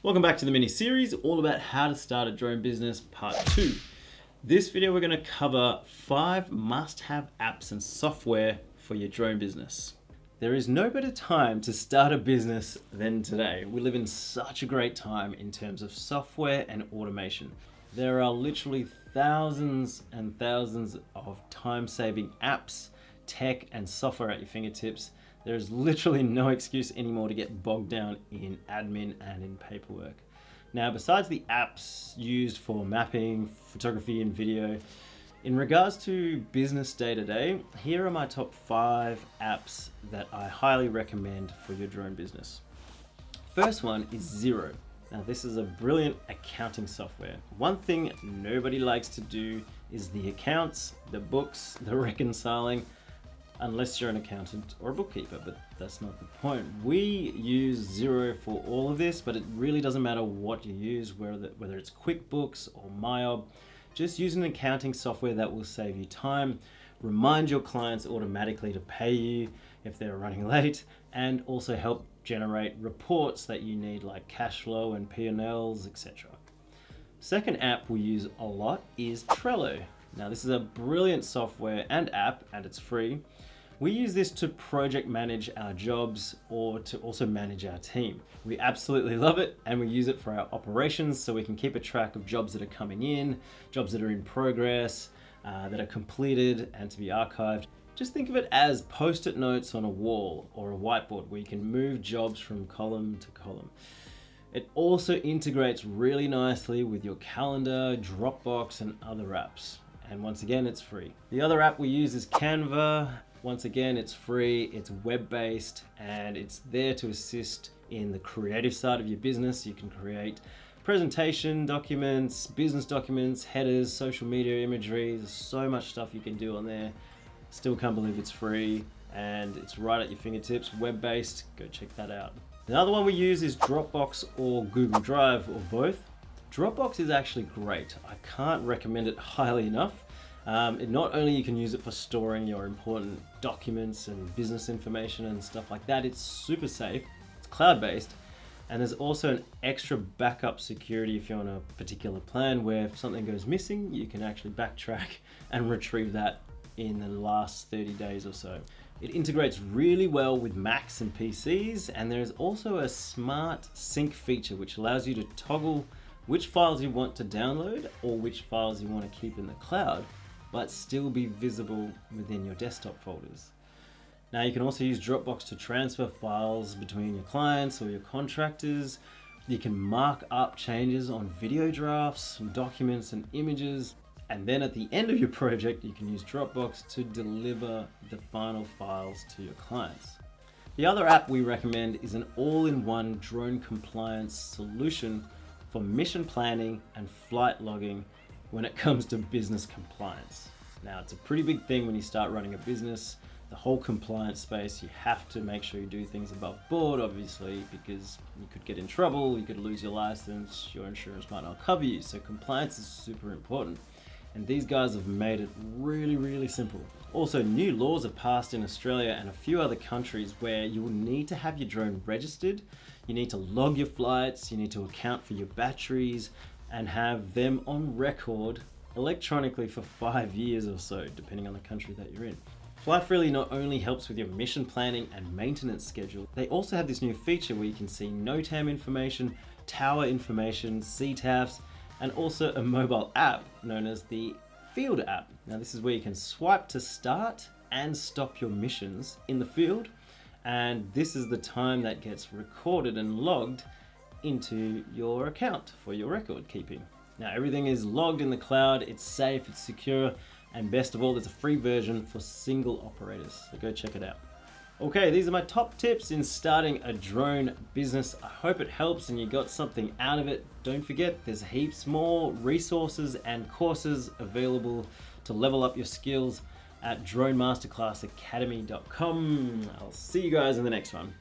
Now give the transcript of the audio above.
Welcome back to the mini series all about how to start a drone business part 2. This video we're going to cover 5 must-have apps and software for your drone business. There is no better time to start a business than today. We live in such a great time in terms of software and automation. There are literally thousands and thousands of time-saving apps, tech and software at your fingertips. There's literally no excuse anymore to get bogged down in admin and in paperwork. Now, besides the apps used for mapping, photography and video, in regards to business day-to-day, here are my top 5 apps that I highly recommend for your drone business. First one is Xero. Now, this is a brilliant accounting software. One thing nobody likes to do is the accounts, the books, the reconciling, unless you're an accountant or a bookkeeper, but that's not the point. We use Xero for all of this, but it really doesn't matter what you use, whether it's QuickBooks or MyOb. Just use an accounting software that will save you time, remind your clients automatically to pay you if they're running late, and also help generate reports that you need like cash flow and P&Ls, etc. Second app we use a lot is Trello. Now, this is a brilliant software and app, and it's free. We use this to project manage our jobs or to also manage our team. We absolutely love it, and we use it for our operations so we can keep a track of jobs that are coming in, jobs that are in progress, that are completed and to be archived. Just think of it as post-it notes on a wall or a whiteboard where you can move jobs from column to column. It also integrates really nicely with your calendar, Dropbox, and other apps. And once again, it's free. The other app we use is Canva. Once again, it's free, it's web-based, and it's there to assist in the creative side of your business. You can create presentation documents, business documents, headers, social media imagery. There's so much stuff you can do on there. Still can't believe it's free, and it's right at your fingertips, web-based. Go check that out. Another one we use is Dropbox or Google Drive, or both. Dropbox is actually great. I can't recommend it highly enough. Not only you can use it for storing your important documents and business information and stuff like that, it's super safe, it's cloud-based, and there's also an extra backup security if you're on a particular plan where if something goes missing, you can actually backtrack and retrieve that in the last 30 days or so. It integrates really well with Macs and PCs, and there's also a smart sync feature which allows you to toggle which files you want to download or which files you want to keep in the cloud, but still be visible within your desktop folders. Now, you can also use Dropbox to transfer files between your clients or your contractors. You can mark up changes on video drafts, documents and images. And then at the end of your project, you can use Dropbox to deliver the final files to your clients. The other app we recommend is an all-in-one drone compliance solution for mission planning and flight logging when it comes to business compliance. Now, it's a pretty big thing when you start running a business. The whole compliance space, you have to make sure you do things above board, obviously, because you could get in trouble, you could lose your license, your insurance might not cover you. So compliance is super important. And these guys have made it really, really simple. Also, new laws have passed in Australia and a few other countries where you will need to have your drone registered. You need to log your flights, you need to account for your batteries, and have them on record electronically for 5 years or so, depending on the country that you're in. Flyfreely not only helps with your mission planning and maintenance schedule, they also have this new feature where you can see NOTAM information, tower information, CTAFs, and also a mobile app known as the Field app. Now, this is where you can swipe to start and stop your missions in the field, and this is the time that gets recorded and logged into your account for your record keeping. Now, everything is logged in the cloud, it's safe, it's secure, and best of all, there's a free version for single operators, so go check it out. Okay, these are my top tips in starting a drone business. I hope it helps and you got something out of it. Don't forget, there's heaps more resources and courses available to level up your skills at dronemasterclassacademy.com. I'll see you guys in the next one.